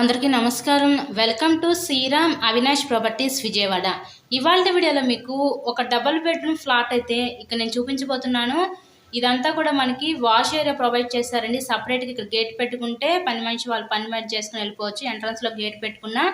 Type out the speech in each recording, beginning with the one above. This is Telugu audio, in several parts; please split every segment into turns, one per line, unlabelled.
అందరికీ నమస్కారం. Welcome to Sriram Avinash properties Vijayawada. ఇవాళ వీడియోలో మీకు ఒక డబుల్ బెడ్రూమ్ ఫ్లాట్ అయితే ఇక్కడ నేను చూపించబోతున్నాను. ఇదంతా కూడా మనకి వాష్ ఏరియా ప్రొవైడ్ చేస్తారండి. సపరేట్గా ఇక్కడ గేట్ పెట్టుకుంటే పని మనిషి వాళ్ళు పని చేసుకుని వెళ్ళిపోవచ్చు. ఎంట్రన్స్లో గేట్ పెట్టుకున్నా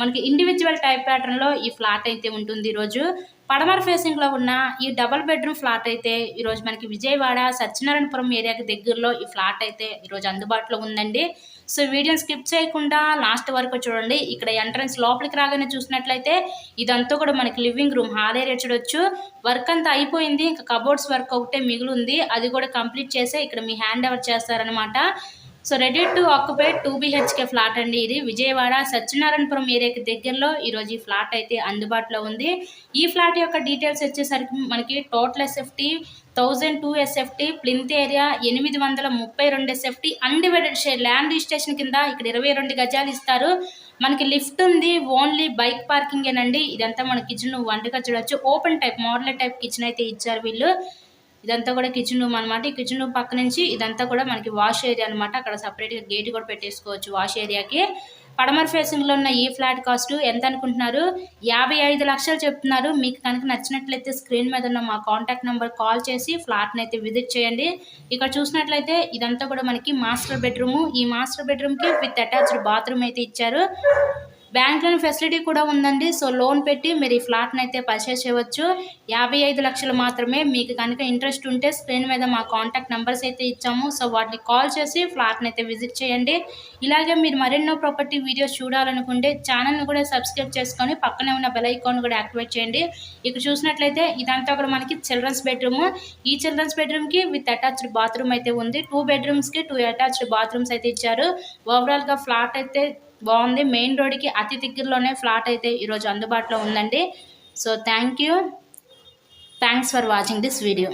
మనకి ఇండివిజువల్ టైప్ ప్యాటర్న్లో ఈ ఫ్లాట్ అయితే ఉంటుంది. ఈరోజు పడమర ఫేసింగ్లో ఉన్న ఈ డబుల్ బెడ్రూమ్ ఫ్లాట్ అయితే ఈరోజు మనకి విజయవాడ సత్యనారాయణపురం ఏరియాకి దగ్గరలో ఈ ఫ్లాట్ అయితే ఈరోజు అందుబాటులో ఉందండి. సో వీడియోని స్కిప్ చేయకుండా లాస్ట్ వరకు చూడండి. ఇక్కడ ఎంట్రన్స్ లోపలికి రాగానే చూసినట్లయితే ఇదంతా కూడా మనకి లివింగ్ రూమ్ హాల్ ఏరియా చూడొచ్చు. వర్క్ అంతా అయిపోయింది, ఇంకా కబోర్డ్స్ వర్క్ ఒకటే మిగిలి ఉంది. అది కూడా కంప్లీట్ చేసే ఇక్కడ మీ హ్యాండ్ ఓవర్ చేస్తారనమాట. So ready to occupy 2 BHK flat అండి. ఇది విజయవాడ సత్యనారాయణపురం ఏరియాకి దగ్గరలో ఈరోజు ఈ ఫ్లాట్ అయితే అందుబాటులో ఉంది. ఈ ఫ్లాట్ యొక్క డీటెయిల్స్ వచ్చేసరికి మనకి total SFT 1002 SFT, plinth area 832 SFT, undivided share land registration కింద ఇక్కడ 22 గజాలు ఇస్తారు. మనకి లిఫ్ట్ ఉంది, ఓన్లీ బైక్ పార్కింగేనండి. ఇదంతా మన కిచెన్ వంటగా చూడొచ్చు. Open type model type kitchen అయితే ఇచ్చారు వీళ్ళు. ఇదంతా కూడా కిచెన్ రూమ్ అనమాట. ఈ కిచెన్ రూమ్ పక్క నుంచి ఇదంతా కూడా మనకి వాష్ ఏరియా అనమాట. అక్కడ సపరేట్గా గేట్ కూడా పెట్టేసుకోవచ్చు వాష్ ఏరియాకి. పడమర ఫేసింగ్లో ఉన్న ఈ ఫ్లాట్ కాస్ట్ ఎంత అనుకుంటున్నారు? 55 లక్షలు చెప్తున్నారు. మీకు కనుక నచ్చినట్లయితే స్క్రీన్ మీద ఉన్న మా కాంటాక్ట్ నెంబర్ కాల్ చేసి ఫ్లాట్ని అయితే విజిట్ చేయండి. ఇక్కడ చూసినట్లయితే ఇదంతా కూడా మనకి మాస్టర్ బెడ్రూము. ఈ మాస్టర్ బెడ్రూమ్కి విత్ అటాచ్డ్ బాత్రూమ్ అయితే ఇచ్చారు. బ్యాంక్ లోన్ ఫెసిలిటీ కూడా ఉందండి. సో లోన్ పెట్టి మీరు ఈ ఫ్లాట్ని అయితే పర్చేస్ చేయవచ్చు. 55 లక్షలు మాత్రమే. మీకు కనుక ఇంట్రెస్ట్ ఉంటే స్క్రీన్ మీద మా కాంటాక్ట్ నెంబర్స్ అయితే ఇచ్చాము. సో వాటిని కాల్ చేసి ఫ్లాట్ని అయితే విజిట్ చేయండి. ఇలాగే మీరు మరెన్నో ప్రాపర్టీ వీడియోస్ చూడాలనుకుంటే ఛానల్ని కూడా సబ్స్క్రైబ్ చేసుకొని పక్కనే ఉన్న బెల్ ఐకాన్ కూడా యాక్టివేట్ చేయండి. ఇక్కడ చూసినట్లయితే ఇదంతా కూడా మనకి చిల్డ్రన్స్ బెడ్రూమ్. ఈ చిల్డ్రన్స్ బెడ్రూమ్కి విత్ అటాచ్డ్ బాత్రూమ్ అయితే ఉంది. 2 బెడ్రూమ్స్కి 2 అటాచ్డ్ బాత్రూమ్స్ అయితే ఇచ్చారు. ఓవరాల్గా ఫ్లాట్ అయితే బాగుంది. మెయిన్ రోడ్కి అతి దగ్గరలోనే ఫ్లాట్ అయితే ఈరోజు అందుబాటులో ఉందండి. So thanks for watching this video.